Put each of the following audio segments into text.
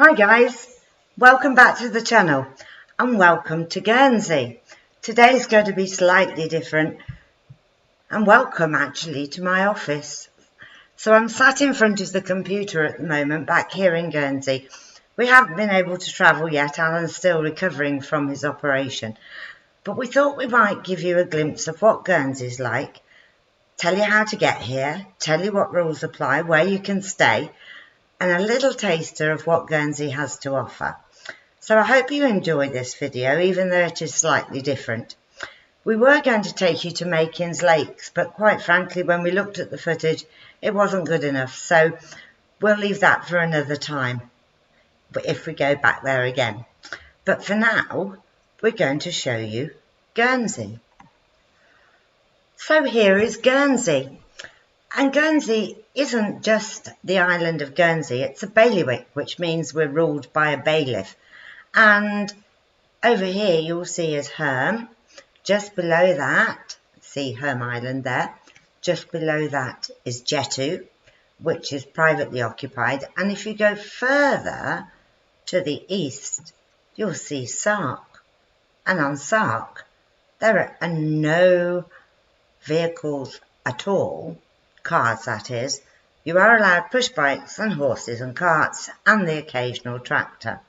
Hi guys, welcome back to the channel and welcome to Guernsey. Today's going to be slightly different and welcome actually to my office. So I'm sat in front of the computer at the moment back here in Guernsey. We haven't been able to travel yet, Alan's still recovering from his operation. But we thought we might give you a glimpse of what Guernsey's like, tell you how to get here, tell you what rules apply, where you can stay, and a little taster of what Guernsey has to offer. So I hope you enjoy this video, even though it is slightly different. We were going to take you to Makin's Lakes, but quite frankly, when we looked at the footage, it wasn't good enough. So we'll leave that for another time, but if we go back there again. But for now, we're going to show you Guernsey. So here is Guernsey. And Guernsey isn't just the island of Guernsey, it's a bailiwick, which means we're ruled by a bailiff. And over here you'll see is Herm. Just below that, see Herm Island there. Just below that is Jettu, which is privately occupied. And if you go further to the east, you'll see Sark. And on Sark, there are no vehicles at all. Cars, that is. You are allowed push bikes and horses and carts and the occasional tractor.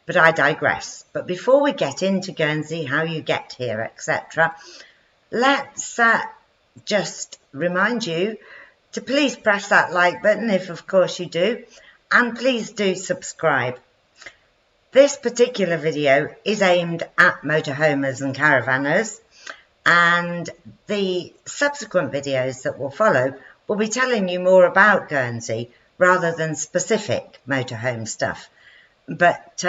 But I digress. But before we get into Guernsey, how you get here, etc., let's just remind you to please press that like button if of course you do, and please do subscribe. This particular video is aimed at motorhomers and caravanners, and the subsequent videos that will follow will be telling you more about Guernsey rather than specific motorhome stuff. But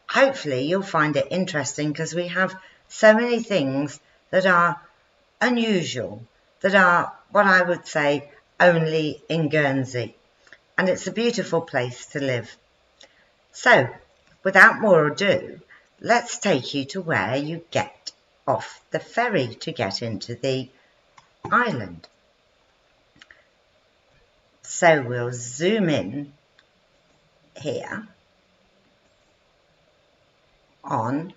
hopefully you'll find it interesting because we have so many things that are unusual, that are what I would say only in Guernsey. And it's a beautiful place to live. So without more ado, let's take you to where you get off the ferry to get into the island. So we'll zoom in here on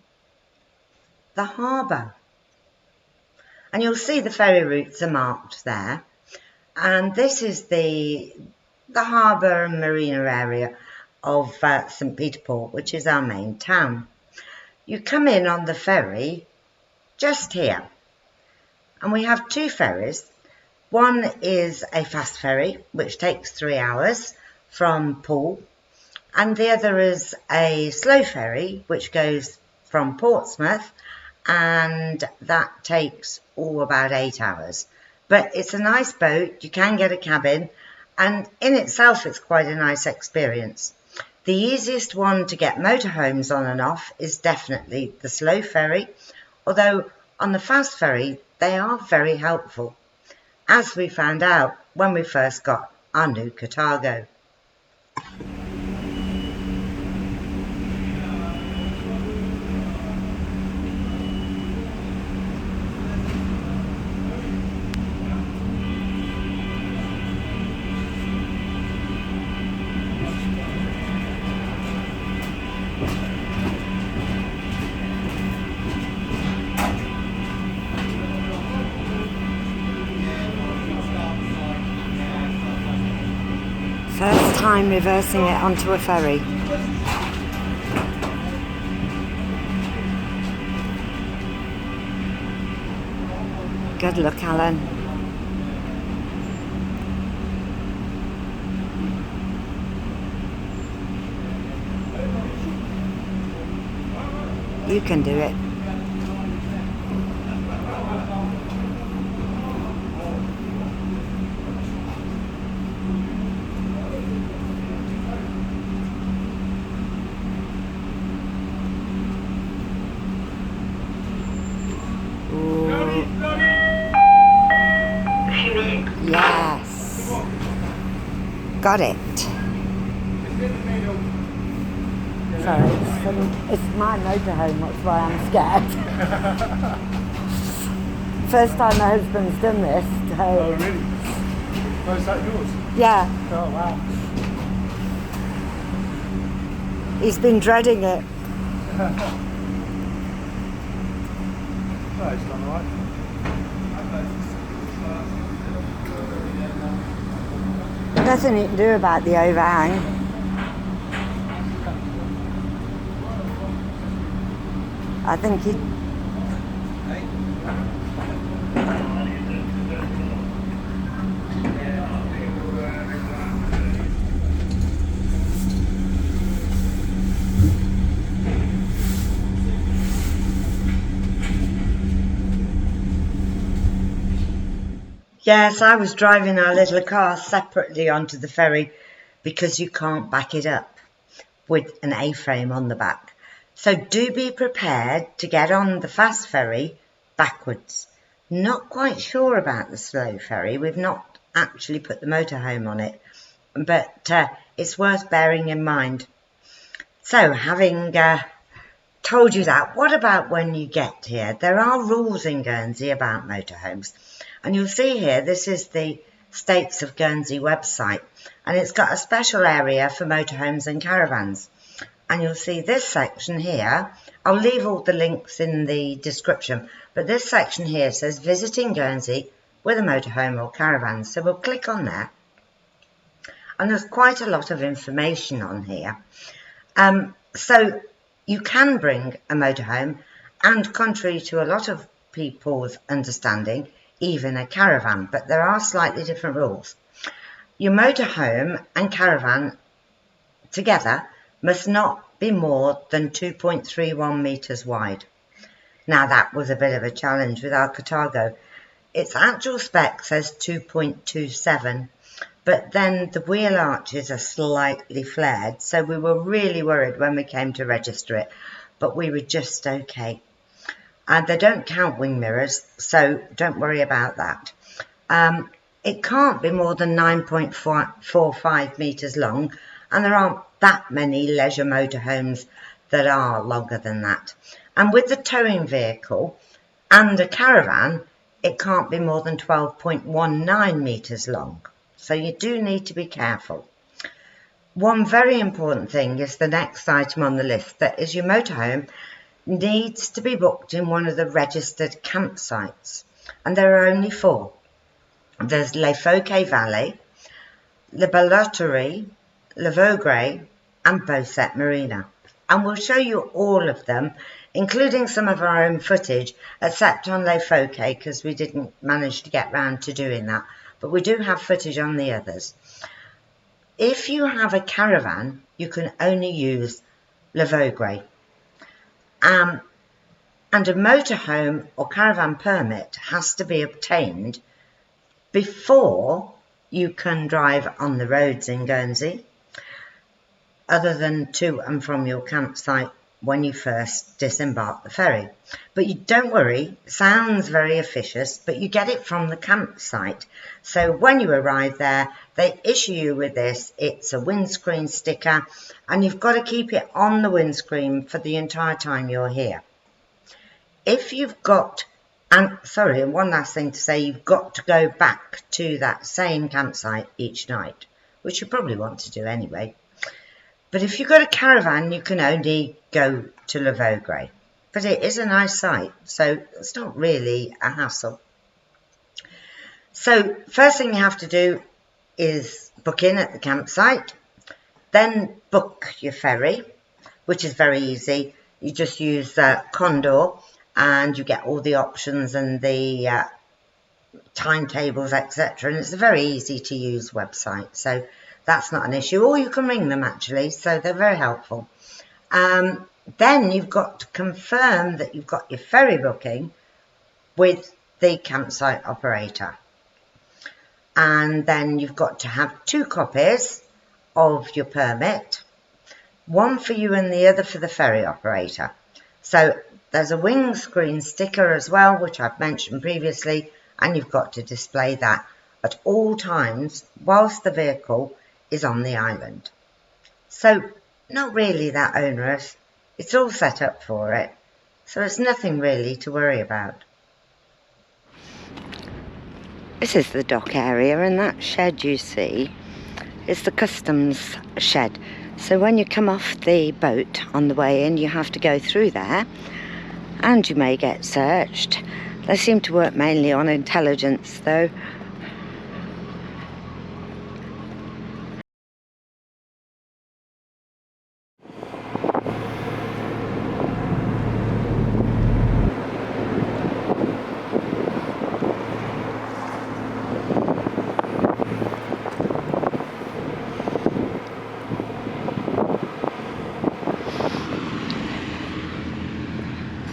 the harbour. And you'll see the ferry routes are marked there. And this is the harbour and marina area of St. Peter Port, which is our main town. You come in on the ferry just here, and we have two ferries. One is a fast ferry which takes 3 hours from Poole, and the other is a slow ferry which goes from Portsmouth, and that takes about 8 hours. But it's a nice boat, you can get a cabin, and in itself it's quite a nice experience. The easiest one to get motorhomes on and off is definitely the slow ferry, although on the fast ferry they are very helpful, as we found out when we first got our new Cartago. First time reversing it onto a ferry. Good luck, Alan. You can do it. Yes. Got it. Sorry, it's my motorhome, that's why I'm scared. First time my husband's done this. So. Oh, really? Oh, is that yours? Yeah. Oh, wow. He's been dreading it. It's done alright. Nothing you can do about the overhang. I think he... Yes, I was driving our little car separately onto the ferry because you can't back it up with an A-frame on the back. So do be prepared to get on the fast ferry backwards. Not quite sure about the slow ferry. We've not actually put the motorhome on it, but it's worth bearing in mind. So having told you that, what about when you get here? There are rules in Guernsey about motorhomes. And you'll see here, this is the States of Guernsey website, and it's got a special area for motorhomes and caravans. And you'll see this section here. I'll leave all the links in the description, but this section here says visiting Guernsey with a motorhome or caravan. So we'll click on there. And there's quite a lot of information on here. So you can bring a motorhome, and contrary to a lot of people's understanding, even a caravan, but there are slightly different rules. Your motorhome and caravan together must not be more than 2.31 metres wide. Now that was a bit of a challenge with our Cartago. Its actual spec says 2.27, but then the wheel arches are slightly flared, so we were really worried when we came to register it, but we were just okay. And they don't count wing mirrors, so don't worry about that. It can't be more than 9.45 metres long, and there aren't that many leisure motorhomes that are longer than that. And with the towing vehicle and a caravan, it can't be more than 12.19 metres long. So you do need to be careful. One very important thing is the next item on the list, that is your motorhome needs to be booked in one of the registered campsites, and there are only 4. There's Les Fauquets Valley, the Bailotterie, the Vaugrat and Beaucette Marina, and we'll show you all of them, including some of our own footage, except on Les Fauquets because we didn't manage to get round to doing that, but we do have footage on the others. If you have a caravan, you can only use Le Vaugrat. And a motorhome or caravan permit has to be obtained before you can drive on the roads in Guernsey, other than to and from your campsite when you first disembark the ferry. But you don't worry, sounds very officious, but you get it from the campsite. So when you arrive there, they issue you with this. It's a windscreen sticker, and you've got to keep it on the windscreen for the entire time you're here. If you've got, and one last thing to say, you've got to go back to that same campsite each night, which you probably want to do anyway. But if you've got a caravan, you can only go to Le Vaugrat. But it is a nice site, so it's not really a hassle. So first thing you have to do is book in at the campsite, then book your ferry, which is very easy. You just use Condor and you get all the options and the timetables, etc. And it's a very easy to use website, so that's not an issue. Or you can ring them actually, so they're very helpful. Then you've got to confirm that you've got your ferry booking with the campsite operator. And then you've got to have 2 copies of your permit, one for you and the other for the ferry operator. So there's a windscreen sticker as well, which I've mentioned previously, and you've got to display that at all times whilst the vehicle is on the island. So not really that onerous. It's all set up for it, so it's nothing really to worry about. This is the dock area, and that shed you see is the customs shed. So when you come off the boat on the way in, you have to go through there, and you may get searched. They seem to work mainly on intelligence though.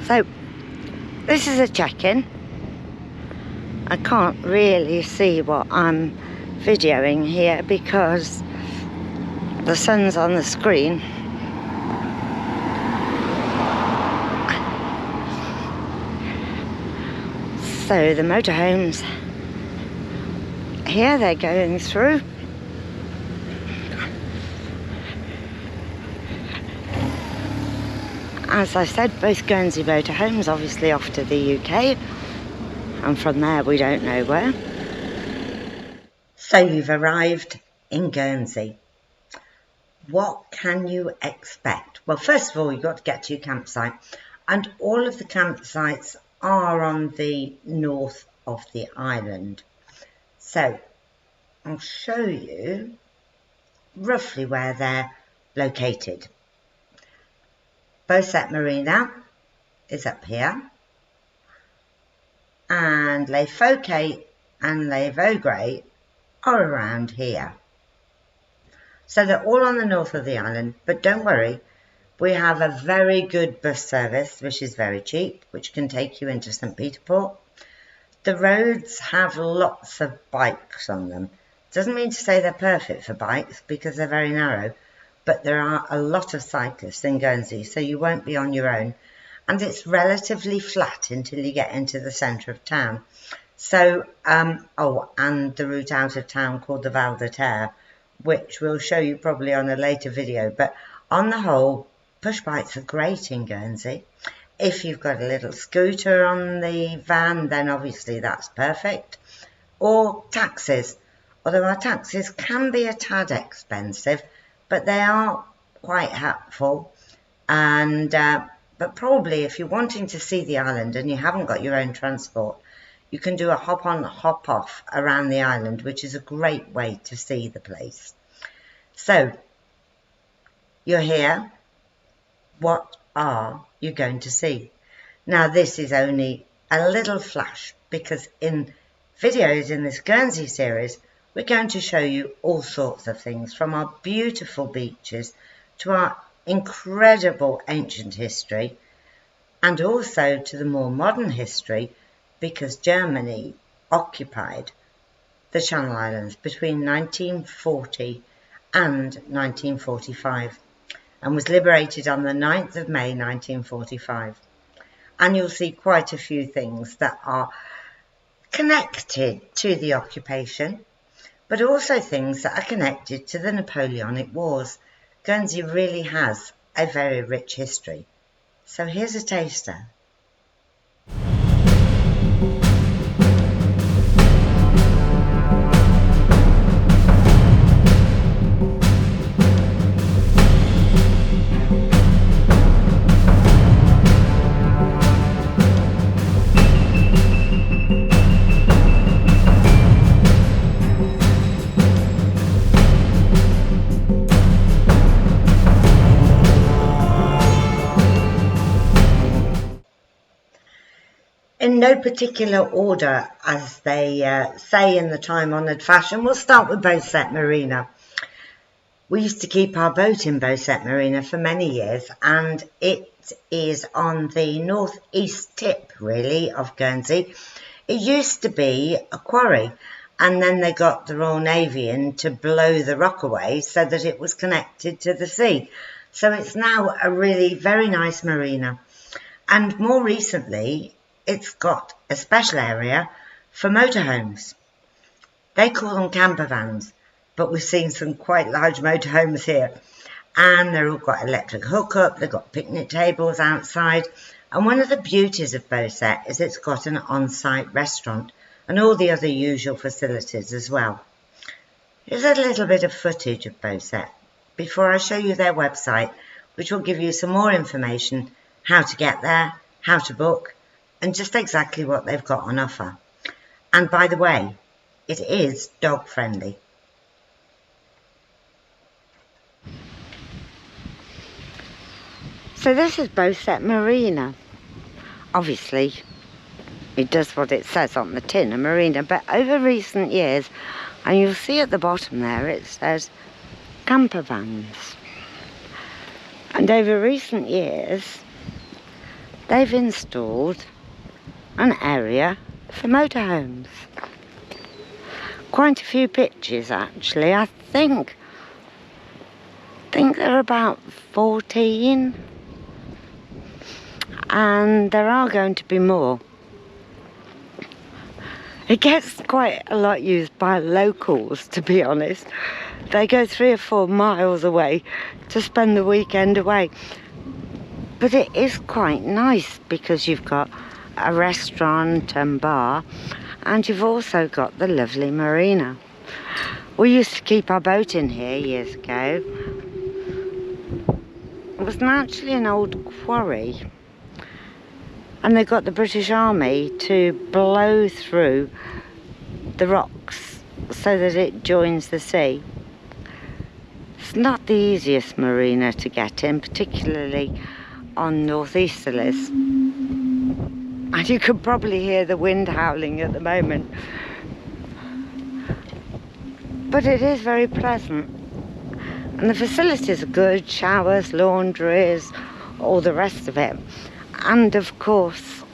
So, this is a check-in. I can't really see what I'm videoing here because the sun's on the screen. So the motorhomes here, they're going through. As I said, both Guernsey motorhomes obviously off to the UK, and from there we don't know where. So you've arrived in Guernsey. What can you expect? Well, first of all, you've got to get to your campsite, and all of the campsites are on the north of the island. So I'll show you roughly where they're located. Beaucette Marina is up here, and Les Fauquets and Les Vaugrat are around here. So they're all on the north of the island, but don't worry, we have a very good bus service, which is very cheap, which can take you into St. Peter Port. The roads have lots of bikes on them. Doesn't mean to say they're perfect for bikes because they're very narrow, but there are a lot of cyclists in Guernsey, so you won't be on your own. And it's relatively flat until you get into the centre of town. So, and the route out of town called the Bailotterie, which we'll show you probably on a later video. But on the whole, push bikes are great in Guernsey. If you've got a little scooter on the van, then obviously that's perfect. Or taxis, although our taxis can be a tad expensive, but they are quite helpful. And but probably if you're wanting to see the island and you haven't got your own transport, you can do a hop-on, hop-off around the island, which is a great way to see the place. So, you're here. What are you going to see? Now, this is only a little flash, because in videos in this Guernsey series, we're going to show you all sorts of things, from our beautiful beaches to our incredible ancient history, and also to the more modern history, because Germany occupied the Channel Islands between 1940 and 1945 and was liberated on the 9th of May 1945. And you'll see quite a few things that are connected to the occupation, but also things that are connected to the Napoleonic Wars. Guernsey really has a very rich history. So here's a taster. In no particular order, as they say in the time-honoured fashion, we'll start with Beaucette Marina. We used to keep our boat in Beaucette Marina for many years, and it is on the northeast tip, really, of Guernsey. It used to be a quarry, and then they got the Royal Navy in to blow the rock away so that it was connected to the sea. So it's now a really very nice marina. And more recently, it's got a special area for motorhomes. They call them camper vans, but we've seen some quite large motorhomes here. And they've all got electric hookup, they've got picnic tables outside. And one of the beauties of Beaucette is it's got an on-site restaurant and all the other usual facilities as well. Here's a little bit of footage of Beaucette before I show you their website, which will give you some more information, how to get there, how to book, and just exactly what they've got on offer. And by the way, it is dog friendly. So this is Beaucette Marina. Obviously, it does what it says on the tin, a marina, but over recent years, and you'll see at the bottom there, it says camper vans. And over recent years, they've installed an area for motorhomes. Quite a few pitches actually. I think there are about 14, and there are going to be more. It gets quite a lot used by locals, to be honest. They go 3 or 4 miles away to spend the weekend away. But it is quite nice because you've got a restaurant and bar, and you've also got the lovely marina. We used to keep our boat in here years ago. It was actually an old quarry, and they got the British Army to blow through the rocks so that it joins the sea. It's not the easiest marina to get in, particularly on northeasterlies. And you can probably hear the wind howling at the moment. But it is very pleasant. And the facilities are good, showers, laundries, all the rest of it. And of course,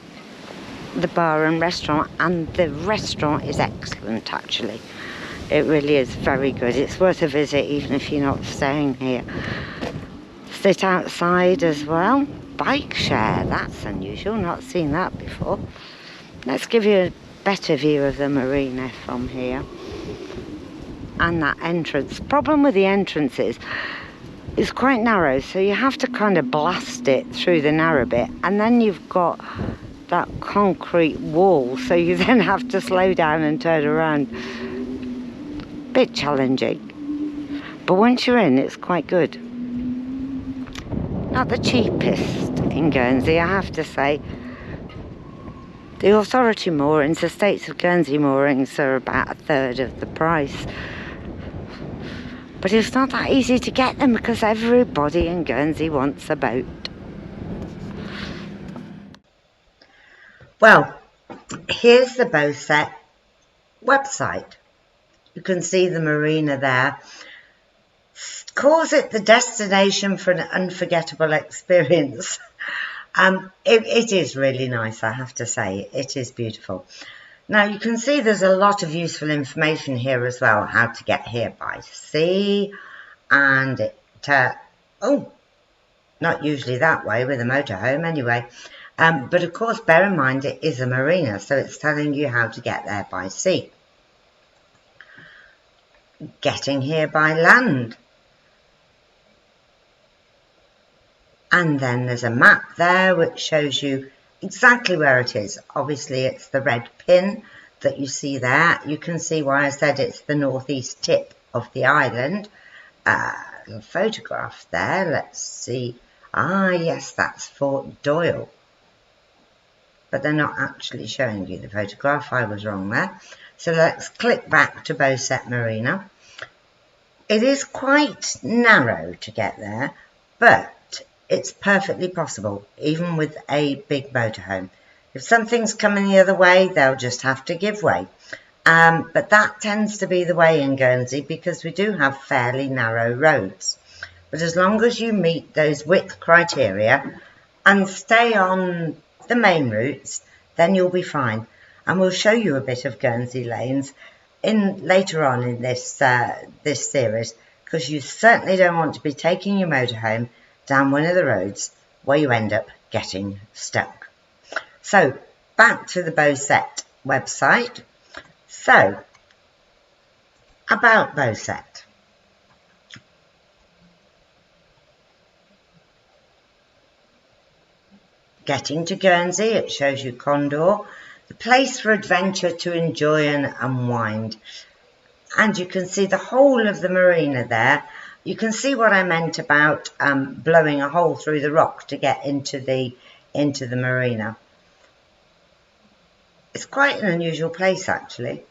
the bar and restaurant, and the restaurant is excellent actually. It really is very good. It's worth a visit even if you're not staying here. Sit outside as well. Bike share, that's unusual, not seen that before. Let's give you a better view of the marina from here. And that entrance. Problem with the entrance is it's quite narrow, so you have to kind of blast it through the narrow bit, and then you've got that concrete wall, so you then have to slow down and turn around. Bit challenging, but once you're in, it's quite good. Not the cheapest in Guernsey, I have to say. The authority moorings, the States of Guernsey moorings, are about 1/3 of the price. But it's not that easy to get them because everybody in Guernsey wants a boat. Well, here's the Beaucette website. You can see the marina there. Calls it the destination for an unforgettable experience. It is really nice, I have to say. It is beautiful. Now you can see there's a lot of useful information here as well, how to get here by sea, and not usually that way with a motorhome anyway, but of course bear in mind it is a marina, so it's telling you how to get there by sea. Getting here by land. And then there's a map there which shows you exactly where it is. Obviously it's the red pin that you see there. You can see why I said it's the northeast tip of the island. A photograph there, let's see. Ah yes, that's Fort Doyle. But they're not actually showing you the photograph, I was wrong there. So let's click back to Beaucette Marina. It is quite narrow to get there, but it's perfectly possible, even with a big motorhome. If something's coming the other way, they'll just have to give way. But that tends to be the way in Guernsey because we do have fairly narrow roads. But as long as you meet those width criteria and stay on the main routes, then you'll be fine. And we'll show you a bit of Guernsey lanes later on in this series, because you certainly don't want to be taking your motorhome down one of the roads where you end up getting stuck. So back to the Beaucette website. So about Beaucette. Getting to Guernsey, it shows you Condor, the place for adventure to enjoy and unwind. And you can see the whole of the marina there. You can see what I meant about blowing a hole through the rock to get into the marina. It's quite an unusual place actually.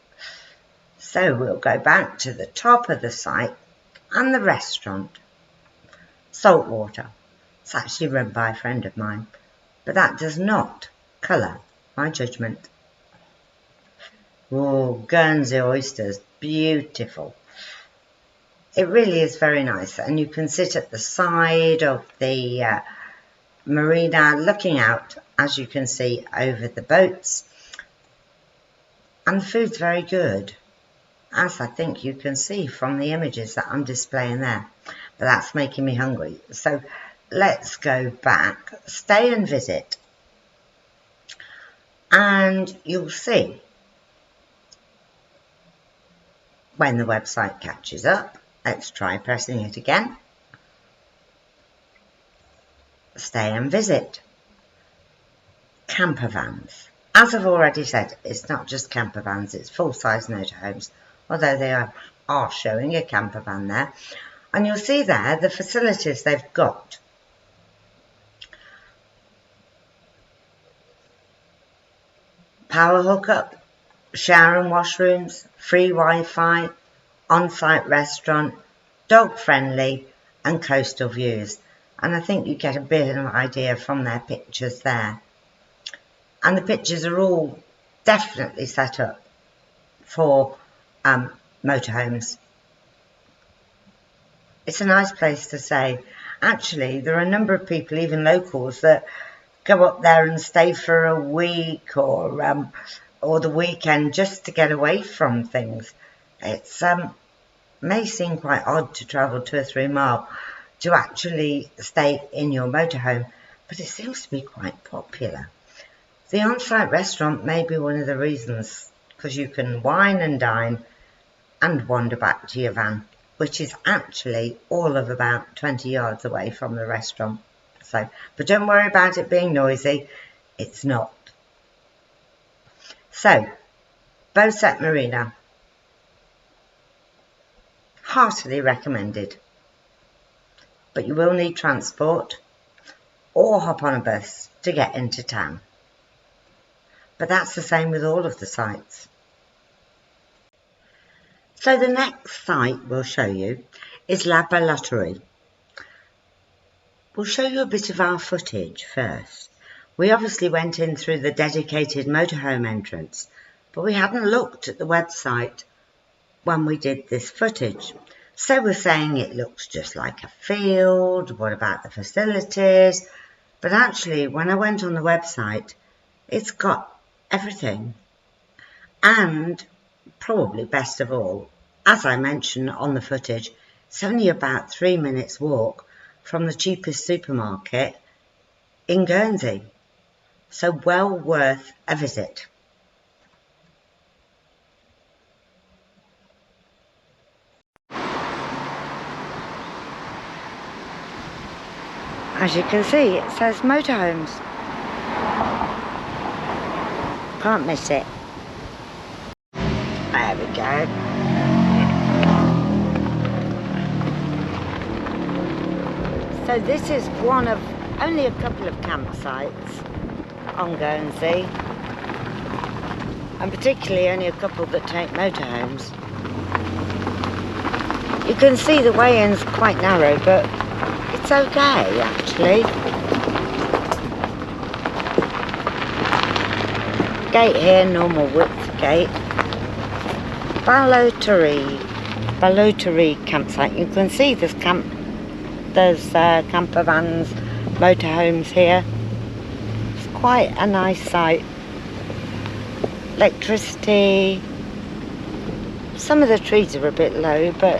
So we'll go back to the top of the site and the restaurant. Saltwater. It's actually run by a friend of mine, but that does not colour my judgment. Oh, Guernsey oysters, beautiful. It really is very nice, and you can sit at the side of the marina looking out, as you can see, over the boats. And the food's very good, as I think you can see from the images that I'm displaying there. But that's making me hungry. So let's go back, stay and visit. And you'll see when the website catches up. Let's try pressing it again. Stay and visit. Camper vans. As I've already said, it's not just camper vans, it's full-size motorhomes, although they are showing a camper van there. And you'll see there the facilities they've got. Power hookup, shower and washrooms, free Wi-Fi, on-site restaurant, dog-friendly and coastal views. And I think you get a bit of an idea from their pictures there. And the pictures are all definitely set up for motorhomes. It's a nice place to stay. Actually, there are a number of people, even locals, that go up there and stay for a week or the weekend just to get away from things. It's may seem quite odd to travel 2 or 3 miles to actually stay in your motorhome, but it seems to be quite popular. The on-site restaurant may be one of the reasons, because you can wine and dine and wander back to your van, which is actually all of about 20 yards away from the restaurant. So, but don't worry about it being noisy, it's not. So, Beaucette Marina, heartily recommended. But you will need transport or hop on a bus to get into town. But that's the same with all of the sites. So the next site we'll show you is La Bailotterie. We'll show you a bit of our footage first. We obviously went in through the dedicated motorhome entrance, but we hadn't looked at the website when we did this footage. So we're saying it looks just like a field, what about the facilities? But actually, when I went on the website, it's got everything. And probably best of all, as I mentioned on the footage, it's only about 3 minutes walk from the cheapest supermarket in Guernsey. So well worth a visit. As you can see, it says motorhomes. Can't miss it. There we go. So this is one of only a couple of campsites on Guernsey, and particularly only a couple that take motorhomes. You can see the way-in's quite narrow, but it's okay actually. Gate here, normal width gate. Bailotterie campsite. You can see there's camper vans, motorhomes here. It's quite a nice site. Electricity. Some of the trees are a bit low, but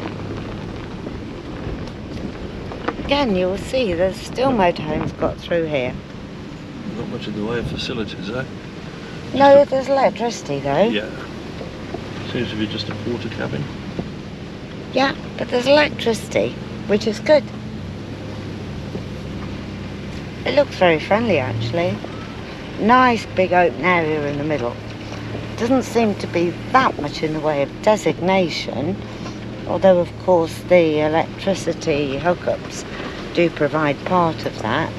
again you'll see there's still motorhomes got through here. Not much in the way of facilities, eh? No, there's electricity though. Yeah. Seems to be just a porter cabin. Yeah, but there's electricity, which is good. It looks very friendly actually. Nice big open area in the middle. Doesn't seem to be that much in the way of designation, although of course the electricity hookups do provide part of that.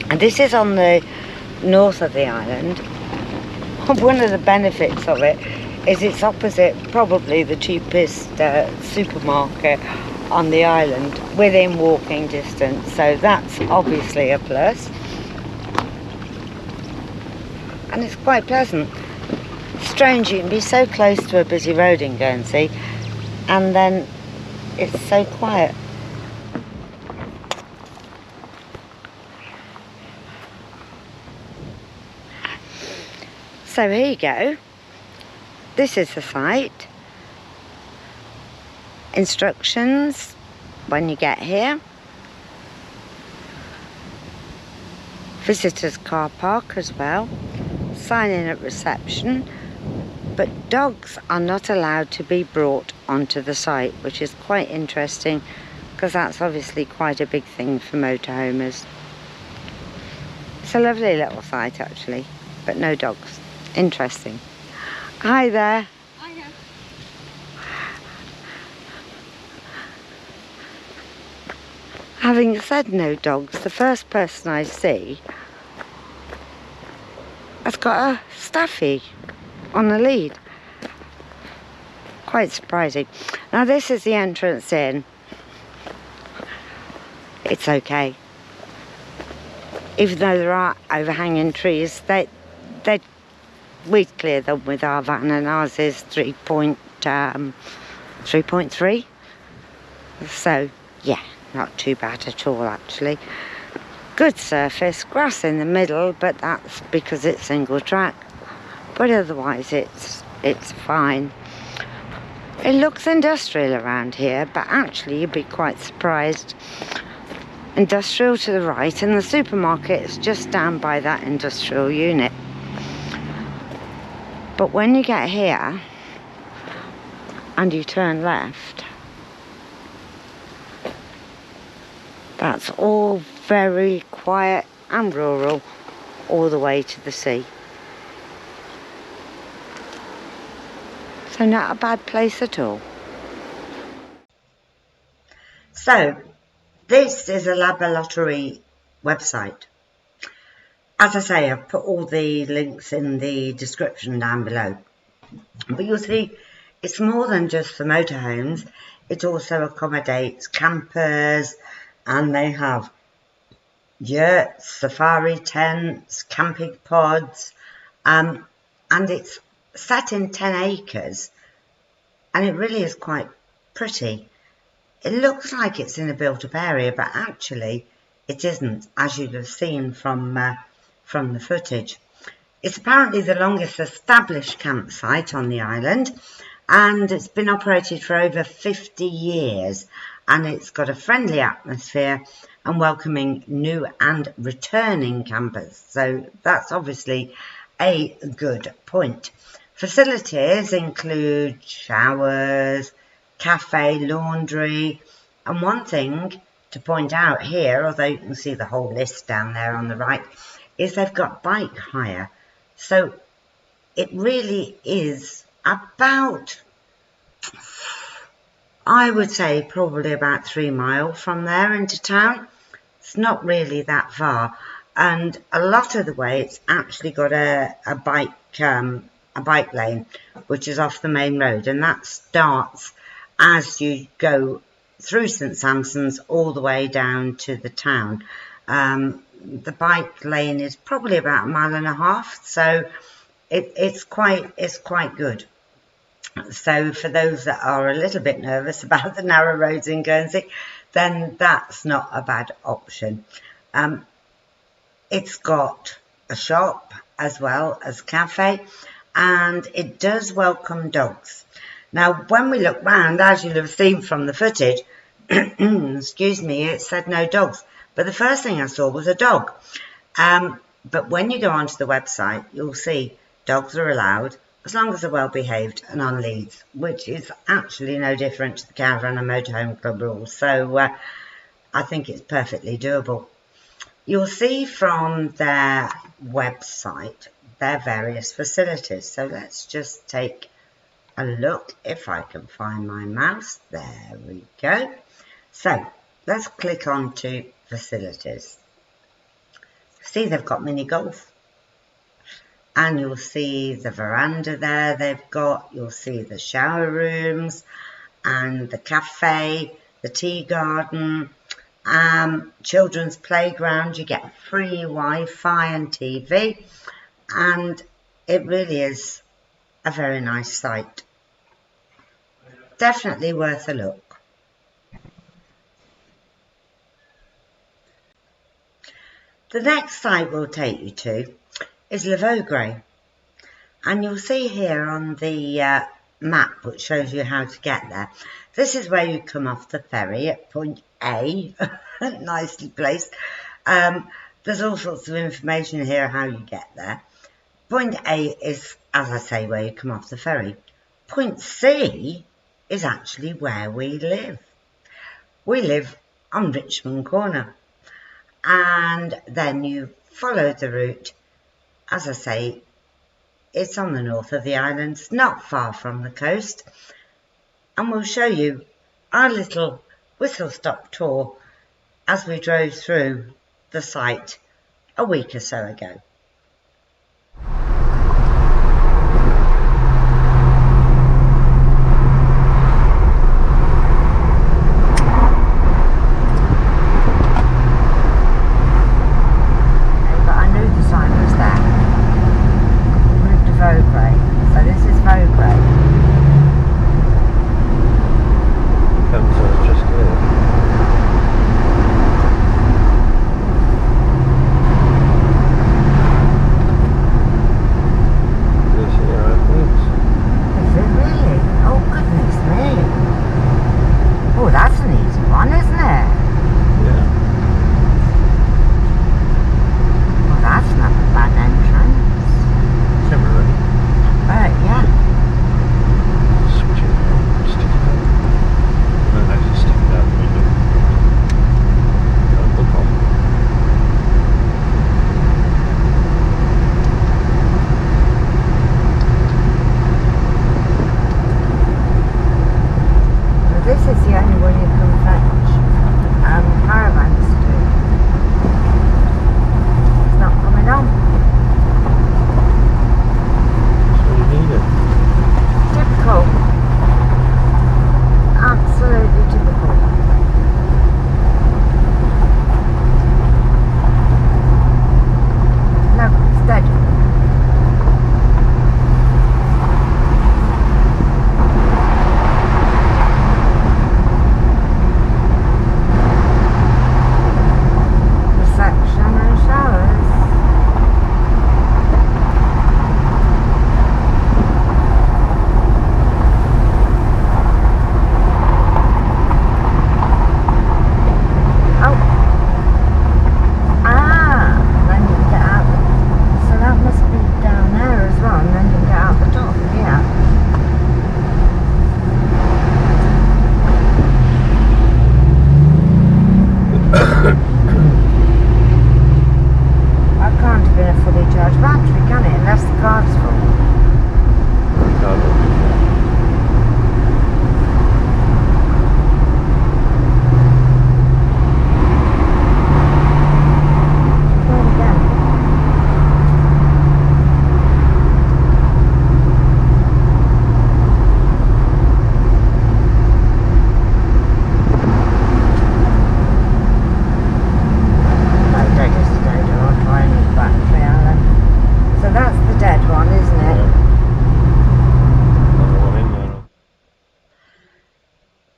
And this is on the north of the island. One of the benefits of it is it's opposite probably the cheapest supermarket on the island, within walking distance, so that's obviously a plus. And it's quite pleasant. Strange you can be so close to a busy road in Guernsey and then it's so quiet. So here you go. This is the site. Instructions when you get here. Visitors car park as well. Sign in at reception. But dogs are not allowed to be brought onto the site, which is quite interesting because that's obviously quite a big thing for motorhomers. It's a lovely little site actually, but no dogs. Interesting. Hi there. Hiya. Having said no dogs, the first person I see has got a staffy on a lead. Quite surprising. Now this is the entrance in. It's okay. Even though there are overhanging trees, we clear them with our van, and ours is 3.3. So yeah, not too bad at all actually. Good surface, grass in the middle, but that's because it's single track. But otherwise it's fine. It looks industrial around here, but actually you'd be quite surprised. Industrial to the right, and the supermarket is just down by that industrial unit. But when you get here and you turn left, that's all very quiet and rural all the way to the sea. So not a bad place at all. So this is a Bailotterie website. As I say, I've put all the links in the description down below. But you'll see it's more than just for motorhomes. It also accommodates campers, and they have yurts, safari tents, camping pods, and it's set in 10 acres, and it really is quite pretty. It looks like it's in a built-up area, but actually it isn't, as you'd have seen from the footage. It's apparently the longest established campsite on the island, and it's been operated for over 50 years, and it's got a friendly atmosphere and welcoming new and returning campers. So that's obviously a good point. Facilities include showers, cafe, laundry, and one thing to point out here, although you can see the whole list down there on the right, is they've got bike hire. So it really is about, I would say probably about 3 miles from there into town. It's not really that far, and a lot of the way it's actually got a bike lane which is off the main road, and that starts as you go through St Sampson's all the way down to the town. The bike lane is probably about 1.5 miles, so it's quite good. So for those that are a little bit nervous about the narrow roads in Guernsey, then that's not a bad option. It's got a shop as well as cafe, and it does welcome dogs. Now when we look round, as you'll have seen from the footage, excuse me, it said no dogs. But the first thing I saw was a dog. But when you go onto the website, you'll see dogs are allowed as long as they're well behaved and on leads, which is actually no different to the Caravan and Motorhome Club rules. So I think it's perfectly doable. You'll see from their website their various facilities. So let's just take a look if I can find my mouse. There we go. So let's click on to facilities. See, they've got mini golf, and you'll see the veranda there they've got. You'll see the shower rooms and the cafe, the tea garden, children's playground. You get free Wi-Fi and TV, and it really is a very nice site. Definitely worth a look. The next site we'll take you to is Vaugrat, and you'll see here on the map which shows you how to get there. This is where you come off the ferry at point A, nicely placed. There's all sorts of information here how you get there. Point A is, as I say, where you come off the ferry. Point C is actually where we live. We live on Richmond Corner, and then you follow the route. As I say, it's on the north of the islands, not far from the coast, and we'll show you our little whistle-stop tour as we drove through the site a week or so ago.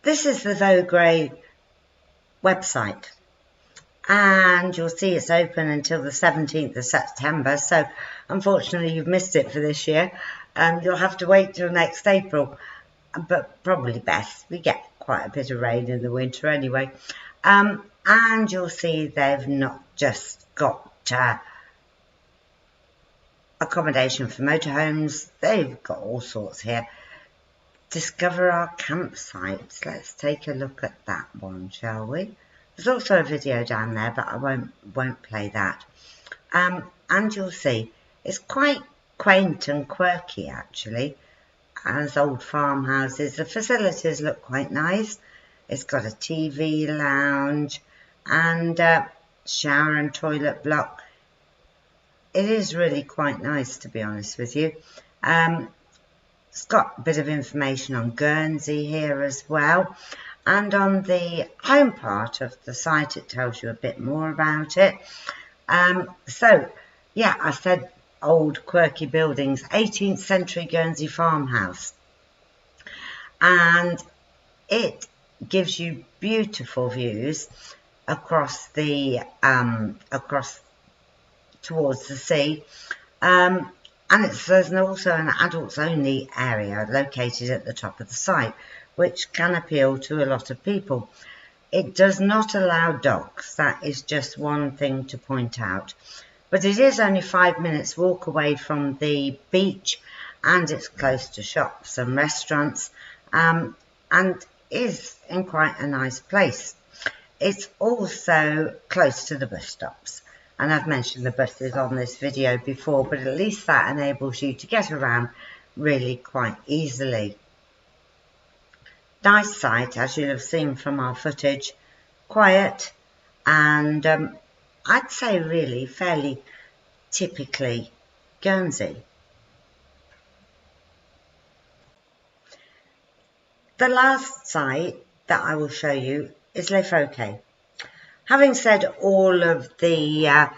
This is the Vaugrat website, and you'll see it's open until the 17th of September, so unfortunately you've missed it for this year. You'll have to wait till next April, but probably best. We get quite a bit of rain in the winter anyway. And you'll see they've not just got accommodation for motorhomes, they've got all sorts here. Discover our campsites. Let's take a look at that one, shall we? There's also a video down there, but I won't play that. And you'll see it's quite quaint and quirky actually. as old farmhouses. The facilities look quite nice. It's got a TV lounge and shower and toilet block. It is really quite nice, to be honest with you. It's got a bit of information on Guernsey here as well. And on the home part of the site, it tells you a bit more about it. So, yeah, I said old quirky buildings, 18th century Guernsey farmhouse. And it gives you beautiful views across the towards the sea, and there's also an adults only area located at the top of the site, which can appeal to a lot of people. It does not allow dogs, that is just one thing to point out, but it is only 5 minutes walk away from the beach, and it's close to shops and restaurants, and is in quite a nice place. It's also close to the bus stops. And I've mentioned the buses on this video before, but at least that enables you to get around really quite easily. Nice site, as you'll have seen from our footage. Quiet and I'd say really fairly typically Guernsey. The last site that I will show you is Les Fauquets. Having said all of the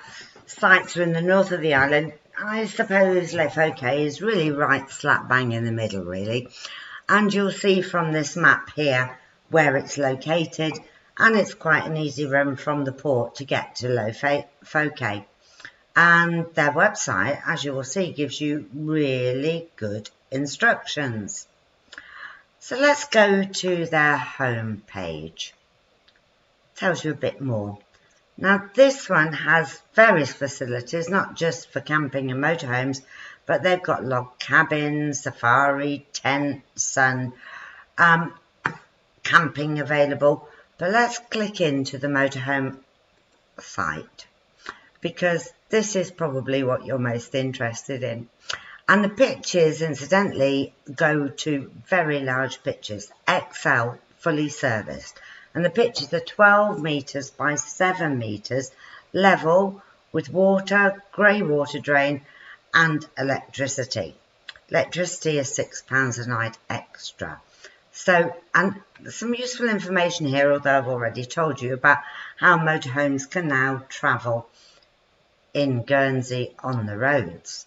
sites are in the north of the island, I suppose Les Fauquets is really right slap bang in the middle, really. And you'll see from this map here where it's located, and it's quite an easy run from the port to get to Les Fauquets. And their website, as you will see, gives you really good instructions. So let's go to their home page. Tells you a bit more. Now this one has various facilities, not just for camping and motorhomes, but they've got log cabins, safari, tents and camping available. But let's click into the motorhome site, because this is probably what you're most interested in. And the pitches, incidentally, go to very large pitches, XL, fully serviced. And the pitches are 12 metres by 7 metres, level, with water, grey water drain and electricity. Electricity is £6 a night extra. So, and some useful information here, although I've already told you about how motorhomes can now travel in Guernsey on the roads.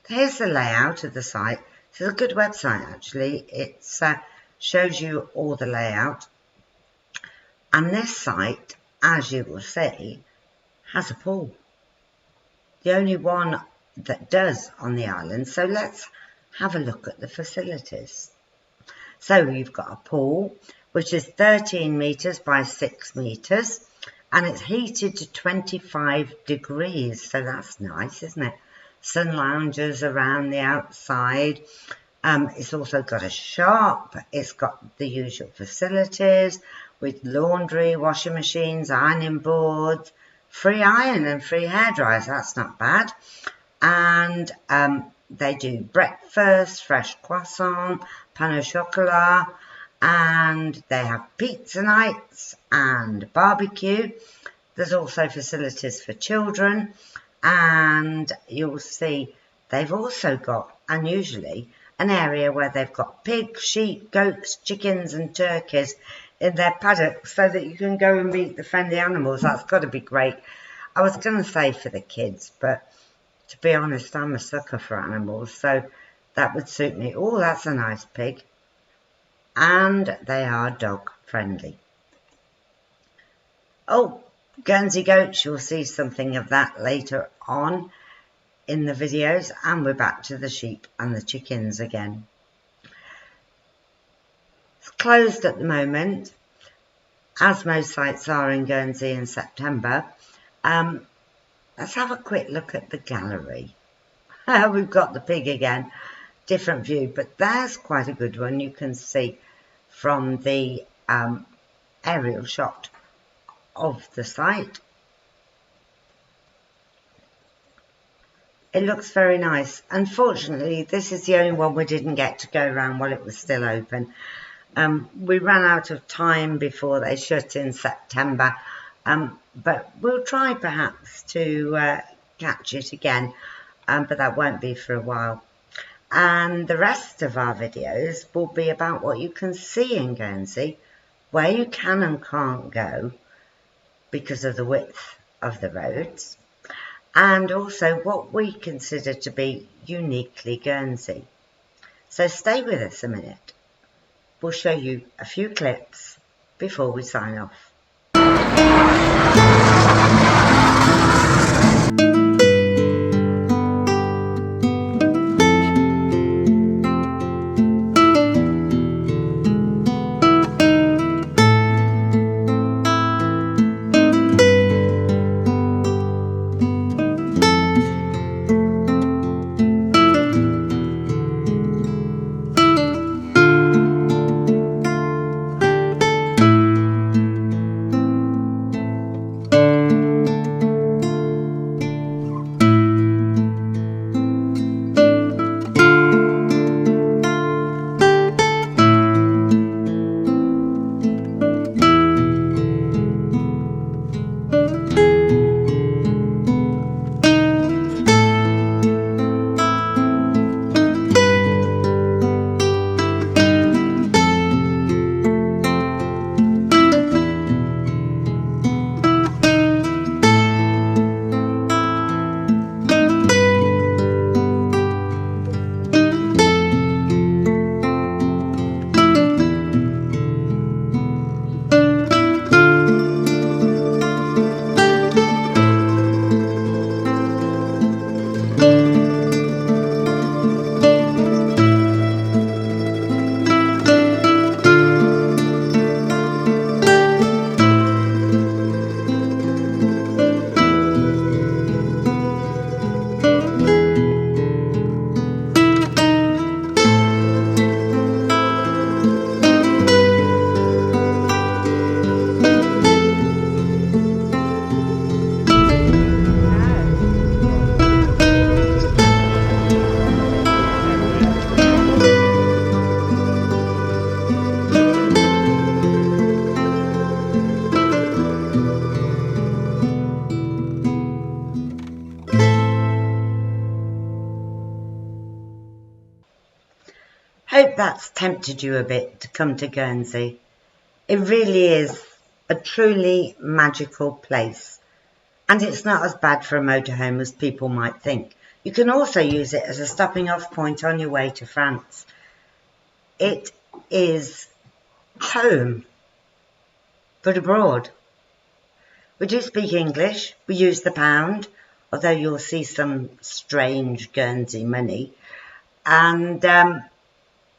Here's the layout of the site. It's a good website actually. It shows you all the layout. And this site, as you will see, has a pool. The only one that does on the island. So let's have a look at the facilities. So you've got a pool, which is 13 metres by 6 metres, and it's heated to 25 degrees. So that's nice, isn't it? Sun loungers around the outside. It's also got a shop. It's got the usual facilities with laundry, washing machines, ironing boards, free iron and free hairdryers. That's not bad. And they do breakfast, fresh croissant, pain au chocolat, and they have pizza nights and barbecue. There's also facilities for children, and you'll see they've also got, unusually, an area where they've got pigs, sheep, goats, chickens and turkeys in their paddocks, so that you can go and meet the friendly animals. That's got to be great. I was going to say for the kids, but to be honest, I'm a sucker for animals, so that would suit me. Oh, that's a nice pig. And they are dog friendly. Oh, Guernsey goats, you'll see something of that later on in the videos. And we're back to the sheep and the chickens again. It's closed at the moment, as most sites are in Guernsey in September. Let's have a quick look at the gallery. We've got the pig again, different view, but there's quite a good one you can see from the aerial shot of the site. It looks very nice. Unfortunately, this is the only one we didn't get to go around while it was still open. We ran out of time before they shut in September, but we'll try perhaps to catch it again, but that won't be for a while. And the rest of our videos will be about what you can see in Guernsey, where you can and can't go because of the width of the roads, and also what we consider to be uniquely Guernsey. So stay with us a minute. We'll show you a few clips before we sign off. Hope that's tempted you a bit to come to Guernsey. It really is a truly magical place, and it's not as bad for a motorhome as people might think. You can also use it as a stopping off point on your way to France. It is home, but abroad. We do speak English, we use the pound, although you'll see some strange Guernsey money, and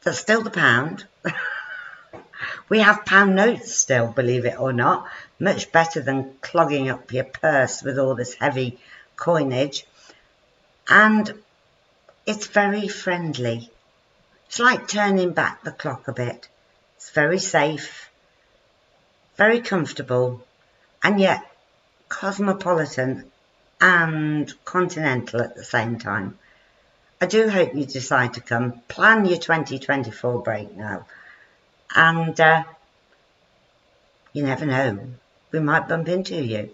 that's still the pound. We have pound notes still, believe it or not. Much better than clogging up your purse with all this heavy coinage. And it's very friendly. It's like turning back the clock a bit. It's very safe, very comfortable, and yet cosmopolitan and continental at the same time. I do hope you decide to come. Plan your 2024 break now. And you never know, we might bump into you.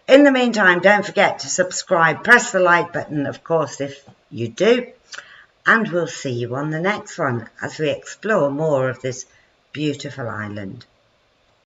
In the meantime, don't forget to subscribe. Press the like button, of course, if you do. And we'll see you on the next one as we explore more of this beautiful island.